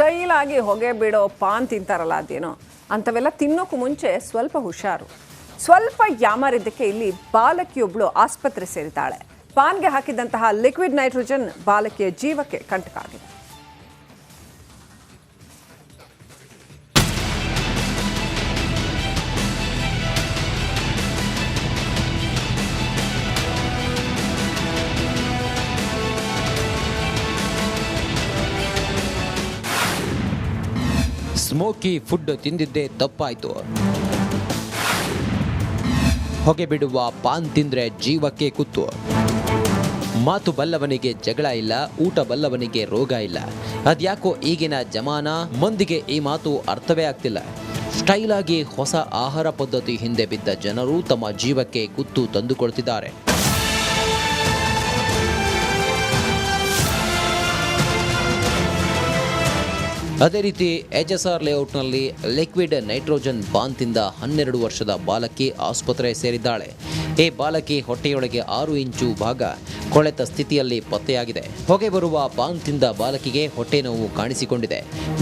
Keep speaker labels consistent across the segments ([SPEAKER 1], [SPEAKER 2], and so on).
[SPEAKER 1] Style ಆಗಿ ಹೊಗೆ ಬಿಡೋ ಪಾನ್ ತಿಂತಾರಲ್ಲ ಅದೇನೋ ಅಂಥವೆಲ್ಲ ತಿನ್ನೋಕ್ಕೂ ಮುಂಚೆ ಸ್ವಲ್ಪ ಹುಷಾರು. ಸ್ವಲ್ಪ ಯಾಮಾರಿದ್ದಕ್ಕೆ ಇಲ್ಲಿ ಬಾಲಕಿಯೊಬ್ಬಳು ಆಸ್ಪತ್ರೆ ಸೇರಿದ್ದಾಳೆ. ಪಾನ್ಗೆ ಹಾಕಿದಂತಹ ಲಿಕ್ವಿಡ್ ನೈಟ್ರೋಜನ್ ಬಾಲಕಿಯ ಜೀವಕ್ಕೆ ಕಂಟಕ ಆಗಿದೆ.
[SPEAKER 2] ಸ್ಮೋಕಿ ಫುಡ್ ತಿಂದಿದ್ದೇ ತಪ್ಪಾಯಿತು. ಹೊಗೆ ಬಿಡುವ ಪಾನ್ ತಿಂದ್ರೆ ಜೀವಕ್ಕೆ ಕುತ್ತು. ಮಾತು ಬಲ್ಲವನಿಗೆ ಜಗಳ ಇಲ್ಲ, ಊಟ ಬಲ್ಲವನಿಗೆ ರೋಗ ಇಲ್ಲ. ಅದ್ಯಾಕೋ ಈಗಿನ ಜಮಾನ ಮಂದಿಗೆ ಈ ಮಾತು ಅರ್ಥವೇ ಆಗ್ತಿಲ್ಲ. ಸ್ಟೈಲ್ ಆಗಿ ಹೊಸ ಆಹಾರ ಪದ್ಧತಿ ಹಿಂದೆ ಬಿದ್ದ ಜನರು ತಮ್ಮ ಜೀವಕ್ಕೆ ಕುತ್ತು ತಂದುಕೊಳ್ತಿದ್ದಾರೆ. ಅದೇ ರೀತಿ HSR ಲೇಔಟ್ನಲ್ಲಿ ಲಿಕ್ವಿಡ್ ನೈಟ್ರೋಜನ್ ಪಾನ್ ತಿಂದ 12 ವರ್ಷದ ಬಾಲಕಿ ಆಸ್ಪತ್ರೆ ಸೇರಿದ್ದಾಳೆ. ಈ ಬಾಲಕಿ ಹೊಟ್ಟೆಯೊಳಗೆ 6 ಇಂಚು ಭಾಗ ಕೊಳೆತ ಸ್ಥಿತಿಯಲ್ಲಿ ಪತ್ತೆಯಾಗಿದೆ. ಹೊಗೆ ಬರುವ ಪಾನ್ ತಿಂದ ಬಾಲಕಿಗೆ ಹೊಟ್ಟೆ ನೋವು ಕಾಣಿಸಿಕೊಂಡಿದೆ.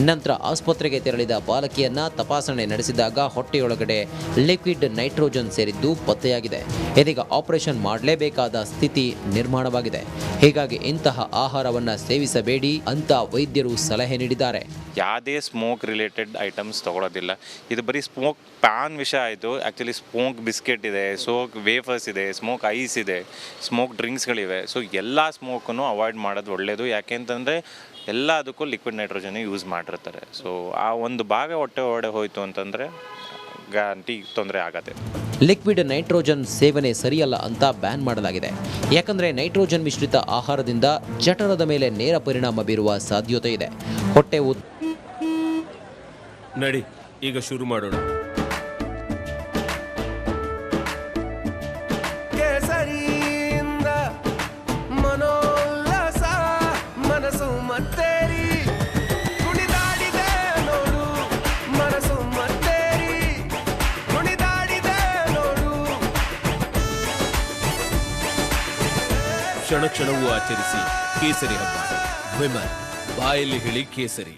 [SPEAKER 2] ನಂತರ ಆಸ್ಪತ್ರೆಗೆ ತೆರಳಿದ ಬಾಲಕಿಯನ್ನ ತಪಾಸಣೆ ನಡೆಸಿದಾಗ ಹೊಟ್ಟೆಯೊಳಗಡೆ ಲಿಕ್ವಿಡ್ ನೈಟ್ರೋಜನ್ ಸೇರಿದ್ದು ಪತ್ತೆಯಾಗಿದೆ. ಇದೀಗ ಆಪರೇಷನ್ ಮಾಡಲೇಬೇಕಾದ ಸ್ಥಿತಿ ನಿರ್ಮಾಣವಾಗಿದೆ. ಹೀಗಾಗಿ ಇಂತಹ ಆಹಾರವನ್ನ ಸೇವಿಸಬೇಡಿ ಅಂತ ವೈದ್ಯರು ಸಲಹೆ ನೀಡಿದ್ದಾರೆ.
[SPEAKER 3] ಯಾವುದೇ ಸ್ಮೋಕ್ ರಿಲೇಟೆಡ್ ಐಟಮ್ಸ್ ತೊಗೊಳೋದಿಲ್ಲ. ಇದು ಬರೀ ಸ್ಮೋಕ್ ಪ್ಯಾನ್ ವಿಷಯ ಆಯಿತು. ಆ್ಯಕ್ಚುಲಿ ಸ್ಮೋಕ್ ಬಿಸ್ಕೆಟ್ ಇದೆ, ಸ್ಮೋಕ್ ವೇಫರ್ಸ್ ಇದೆ, ಸ್ಮೋಕ್ ಐಸ್ ಇದೆ, ಸ್ಮೋಕ್ ಡ್ರಿಂಕ್ಸ್ಗಳಿವೆ. ಸೊ ಎಲ್ಲ ಸ್ಮೋಕನ್ನು ಅವಾಯ್ಡ್ ಮಾಡೋದು ಒಳ್ಳೆಯದು. ಯಾಕೆಂತಂದರೆ ಎಲ್ಲದಕ್ಕೂ ಲಿಕ್ವಿಡ್ ನೈಟ್ರೋಜನ್ ಯೂಸ್ ಮಾಡಿರ್ತಾರೆ. ಸೊ ಆ ಒಂದು ಭಾಗ ಹೊಟ್ಟೆ ಒಡೆ ಹೋಯಿತು ಅಂತಂದರೆ ಗ್ಯಾರಂಟಿ ತೊಂದರೆ ಆಗತ್ತೆ.
[SPEAKER 2] ಲಿಕ್ವಿಡ್ ನೈಟ್ರೋಜನ್ ಸೇವನೆ ಸರಿಯಲ್ಲ ಅಂತ ಬ್ಯಾನ್ ಮಾಡಲಾಗಿದೆ. ಯಾಕಂದ್ರೆ ನೈಟ್ರೋಜನ್ ಮಿಶ್ರಿತ ಆಹಾರದಿಂದ ಜಠರದ ಮೇಲೆ ನೇರ ಪರಿಣಾಮ ಬೀರುವ ಸಾಧ್ಯತೆ ಇದೆ. ಹೊಟ್ಟೆ
[SPEAKER 4] ನಡಿ ಈಗ ಶುರು ಮಾಡೋಣ. ಕೇಸರಿಯಿಂದ ಮನೋಲ್ಲಾಸ ಮನಸ್ಸು ಮತ್ತೇರಿ ಕುಣಿದಾಡಿದೆ ನೋಡು, ಮನಸ್ಸು ಮತ್ತೇರಿ ಕುಣಿದಾಡಿದೆ ನೋಡು. ಕ್ಷಣ ಕ್ಷಣವೂ ಆಚರಿಸಿ ಕೇಸರಿ ಹಬ್ಬ. ವಿಮಲ್ ಬಾಯಲ್ಲಿ ಹೇಳಿ ಕೇಸರಿ.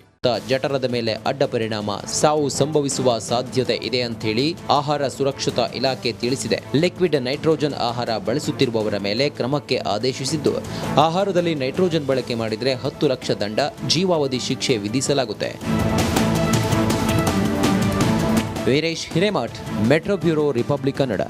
[SPEAKER 2] ಜಠರದ ಮೇಲೆ ಅಡ್ಡ ಪರಿಣಾಮ, ಸಾವು ಸಂಭವಿಸುವ ಸಾಧ್ಯತೆ ಇದೆ ಅಂತ ಹೇಳಿ ಆಹಾರ ಸುರಕ್ಷತಾ ಇಲಾಖೆ ತಿಳಿಸಿದೆ. ಲಿಕ್ವಿಡ್ ನೈಟ್ರೋಜನ್ ಆಹಾರ ಬಳಸುತ್ತಿರುವವರ ಮೇಲೆ ಕ್ರಮಕ್ಕೆ ಆದೇಶಿಸಿದ್ದು, ಆಹಾರದಲ್ಲಿ ನೈಟ್ರೋಜನ್ ಬಳಕೆ ಮಾಡಿದರೆ 10 ಲಕ್ಷ ದಂಡ, ಜೀವಾವಧಿ ಶಿಕ್ಷೆ ವಿಧಿಸಲಾಗುತ್ತೆ. Veeresh Hiremath, metro bureau, Republic Kannada.